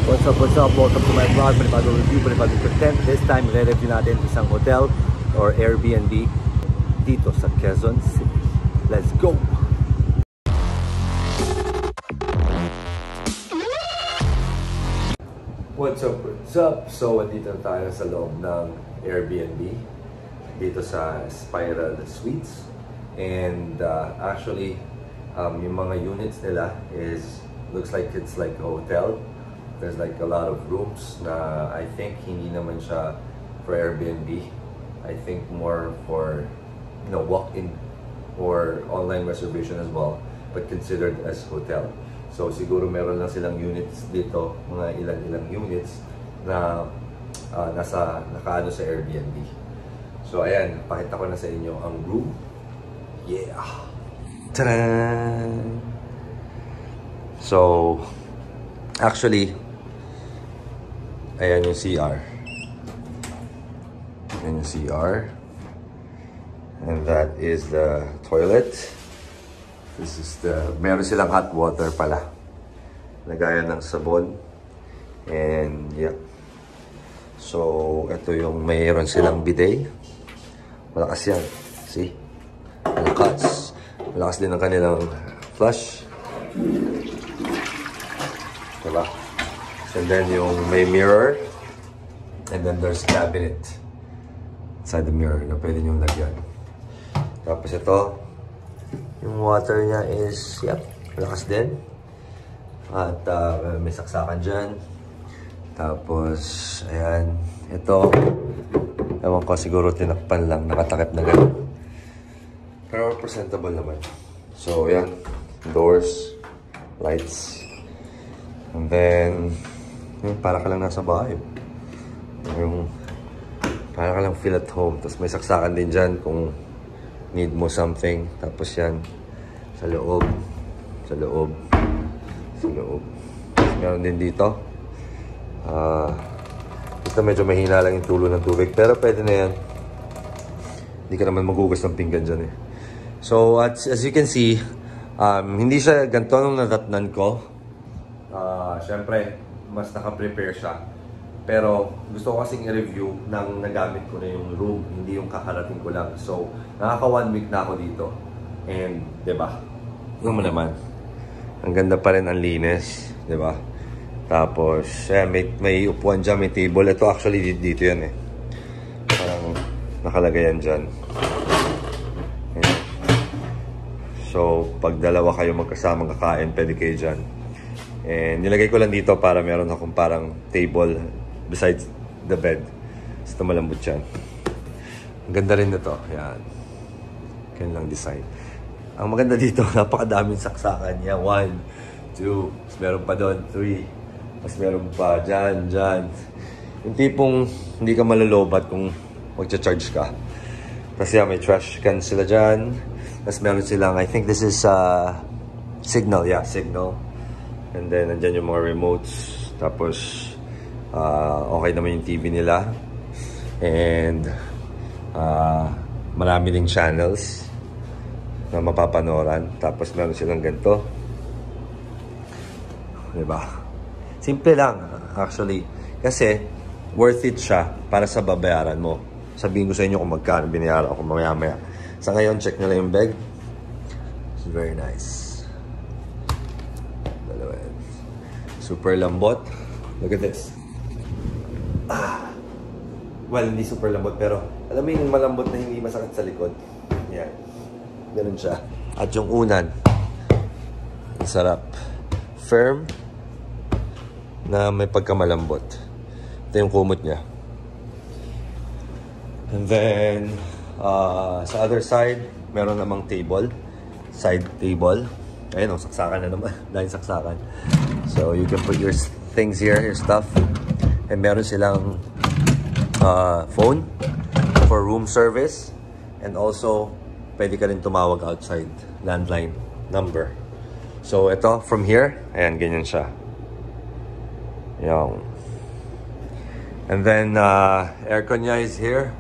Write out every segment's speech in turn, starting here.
What's up, what's up? Welcome to my vlog. Panibagong review, panibagong content. This time, re-review natin isang hotel or Airbnb dito sa Quezon City. Let's go! What's up, what's up? So, andito tayo sa loob ng Airbnb dito sa Spiral Suites. And actually, yung mga units nila looks like it's like a hotel. There's like a lot of rooms na I think hindi naman siya for Airbnb. I think more for, you know, walk-in or online reservation as well, but considered as hotel. So siguro meron lang silang units dito, mga ilang units na nakaano sa Airbnb. So ayan, pakita ko na sa inyo ang room. Yeah! Ta-da! So actually, ayan yung CR. Ayan yung CR. And that is the toilet. This is meron silang hot water pala. Lagayan ng sabon. And yeah. So, ito yung mayroon silang bidet. Malakas yan. See? Malakas. Malakas din ang kanilang flush. Diba? And then yung may mirror. And then there's cabinet inside the mirror na pwede nyo lagyan. Tapos ito, yung water niya is, yep, malakas din. At may saksakan dyan. Tapos, ayan, ito, ewan ko, siguro tinakpan lang, nakatakip na gano'n. Pero presentable naman. So, ayan, doors, lights. And then, para ka lang nasa bahay. Para ka lang feel at home. Tapos may saksakan din dyan kung need mo something. Tapos yan, sa loob. Sa loob. Sa loob. Tapos meron din dito. Ito medyo mahina lang yung tulo ng tubig. Pero pwede na yan. Hindi ka naman magugas ng pinggan dyan eh. So, as you can see, hindi siya ganito nung natatnan ko. Siyempre, mas naka-prepare siya. Pero gusto ko kasing i-review nang nagamit ko na yung room, hindi yung kakarating ko lang. So, nakaka 1 week na ako dito. And, diba? Ano mo naman? Ang ganda pa rin, ang linis. Diba? Tapos, may upuan dyan, may table. Ito actually dito yan eh. Parang nakalagay yan dyan. Ayan. So, pag dalawa kayo magkasamang kakain, pwede kayo dyan. And nilagay ko lang dito para meron akong parang table besides the bed. Basta malambot yan. Ang ganda rin nito. Yan. Yan lang design. Ang maganda dito, napakadaming saksakan. Yan. 1, 2. Mas meron pa doon. 3. Mas meron pa. Dyan. Yung tipong hindi ka malalobat kung magcha-charge ka. Tapos yan, may trash can sila dyan. Tapos meron silang, I think this is Signal. Yeah, Signal. And then, nandyan yung mga remotes. Tapos, okay naman yung TV nila. And, marami ding channels na mapapanoran. Tapos, meron silang ganito. Diba? Simple lang, actually. Kasi, worth it siya para sa babayaran mo. Sabihin ko sa inyo kung magkano binayaran ako mamaya-maya. Sa ngayon, check nyo lang yung bed. It's very nice. Super lambot. Look at this. Well, hindi super lambot, pero alam mo yung malambot na hindi masakit sa likod. Yan. Ganun siya. At yung unan, ang sarap. Firm na may pagkamalambot. Ito yung kumot niya. And then, sa other side, meron namang table. Side table. Ayun, saksakan na naman. Dahil saksakan. So, you can put your things here, your stuff. And meron silang phone for room service. And also, pwede ka rin tumawag outside. Landline number. So, ito, from here, ayan, ganyan siya. Yung. And then, aircon niya is here.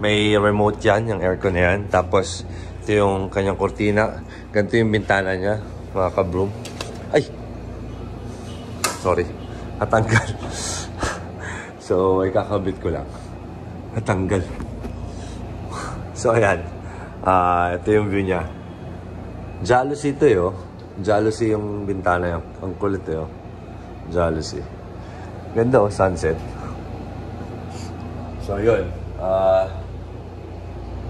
May remote yan, yung aircon na yan. Tapos, ito yung kanyang kortina. Ganito yung bintana niya, mga kabroom. Ay! Sorry. Natanggal. So, ikakabit ko lang. Natanggal. So, ayan. Ito yung view niya. Jalousie ito eh, oh. Jalousie yung bintana yun. Ang kulit eh, oh. Jalousie. Ganda, oh. Sunset. So, yun.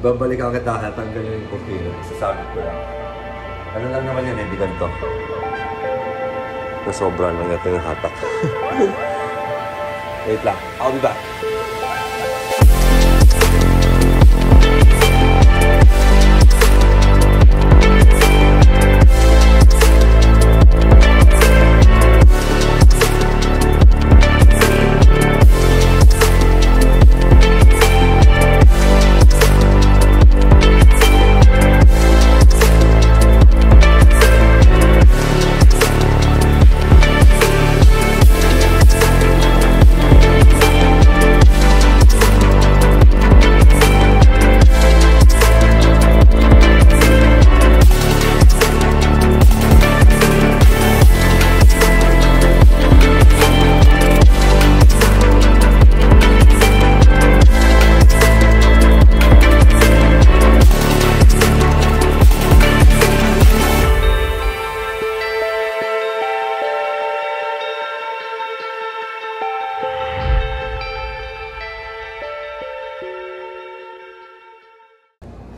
Babalikan kita. Natanggal yung kurtina. Sasabit ko lang. Ano lang naman yan, eh. Di ganito. Nasobra lang natin yung hatak. Wait lang. I'll be back.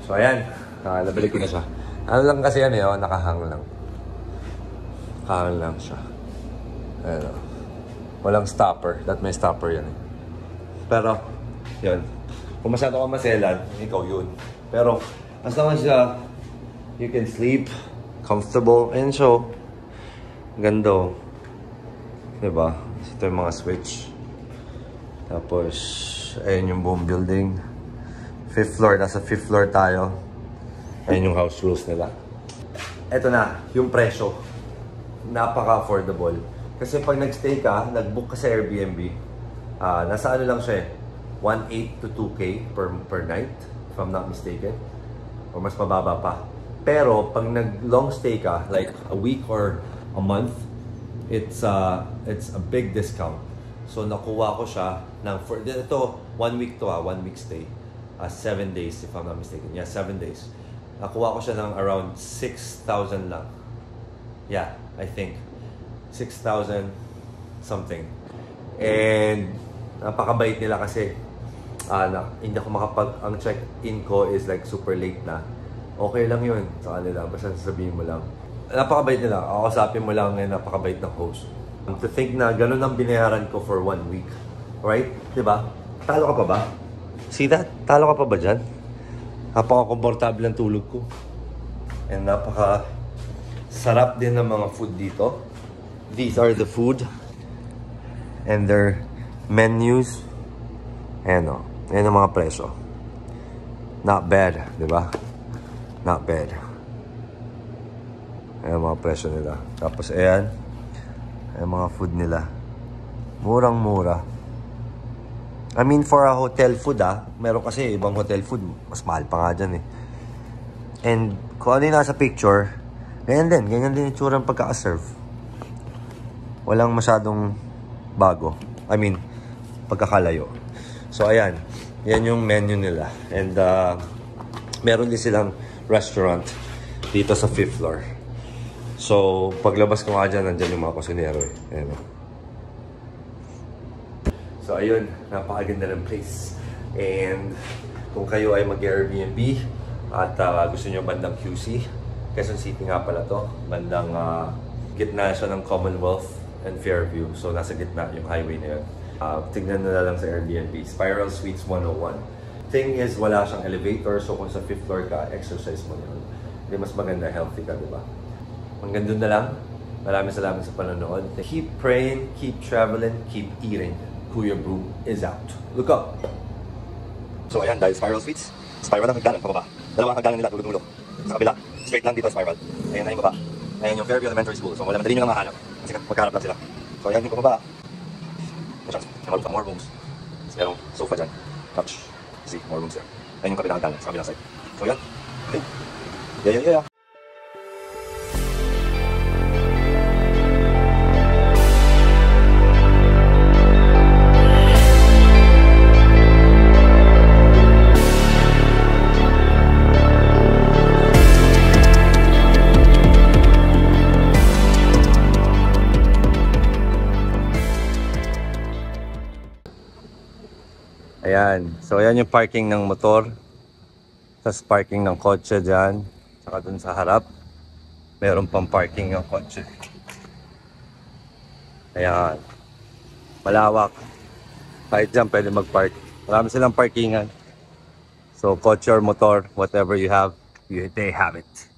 So, ayan. Nabalik ko na siya. Ano lang kasi yan eh, oh, nakahang lang. Nakahang lang siya. Ayan, oh. Walang stopper. That may stopper yan eh. Pero, yun. Kung masyado ka maselan, ikaw yun. Pero, as long as you can sleep, comfortable, and so, ganda oh. Diba? Ito yung mga switch. Tapos, ayun yung buong building. 5th floor, nasa 5th floor tayo. Ayun yung house rules nila. Eto na, yung presyo. Napaka-affordable. Kasi pag nag-stay ka, nag-book ka sa Airbnb, nasa ano lang siya eh, 1.8 to 2K per night, if I'm not mistaken. Or mas mababa pa. Pero pag nag-long stay ka, like a week or a month, it's a big discount. So nakuha ko siya ng, ito, 1 week to 1 week stay. 7 days, if I'm not mistaken. Yeah, 7 days. Nakuha ko siya ng around 6,000 lang. Yeah, I think. 6,000 something. And napakabait nila kasi hindi ako ang check-in ko is like super late na. Okay lang yun sa kanila. Basta sasabihin mo lang. Napakabait nila. Kakasapin mo lang ngayon, napakabait ng host. To think na ganun ang binayaran ko for 1 week. Right? Diba? Talo ka pa ba? See that? Talo ka pa ba dyan? Napaka-komportable ang tulog ko. And napaka-sarap din ng mga food dito. These are the food. And their menus. Ayan o. Ayan ang mga presyo. Not bad, di ba? Not bad. Ayan ang mga presyo nila. Tapos ayan. Ayan mga food nila. Murang-mura. I mean, for a hotel food meron kasi ibang hotel food, mas mahal pa nga dyan eh. And kung ano yung nasa picture, ganyan din yung tsura ng pagkaka-serve. Walang masyadong bago. I mean, pagkakalayo. So ayan, yan yung menu nila. And meron din silang restaurant dito sa 5th floor. So paglabas ko nga dyan, nandyan yung mga kusinero eh. Ayan o. So ayun, napakaganda ng place. And kung kayo ay mag-Airbnb at gusto nyo bandang QC, Quezon City nga pala to, bandang gitna siya ng Commonwealth and Fairview. So nasa gitna yung highway na yun. Tignan na lang sa Airbnb, Spiral Suites 101. Thing is, wala siyang elevator, so kung sa 5th floor ka, exercise mo yun. Hindi mas maganda, healthy ka, diba? Hanggang doon na lang. Maraming salamat sa panonood. Keep praying, keep traveling, keep eating. Kuya Brew is out. Look up! So ayan, dahil Spiral Suites, spiral ang hagdanan, pababa. Dalawang hagdanan nila, dulo-dulo. Sa kabila, straight lang dito, spiral. Ayan na yung baba. Ayan yung Fairview Elementary School. So wala madali nyo lang mahanap. Kasi magkaharap lang sila. So ayan yung pababa. More rooms. Merong sofa dyan. Couch. See, more rooms there. Ayan yung kabilang hagdanan, sa kabilang side. So ayan. Okay. Yeah. Ayan. So, ayan yung parking ng motor. Tapos parking ng kotse dyan. Saka dun sa harap. Meron pang parking ng kotse. Ayan. Malawak. Kahit dyan pwede mag-park. Marami silang parkingan. So, kotse or motor, whatever you have, they have it.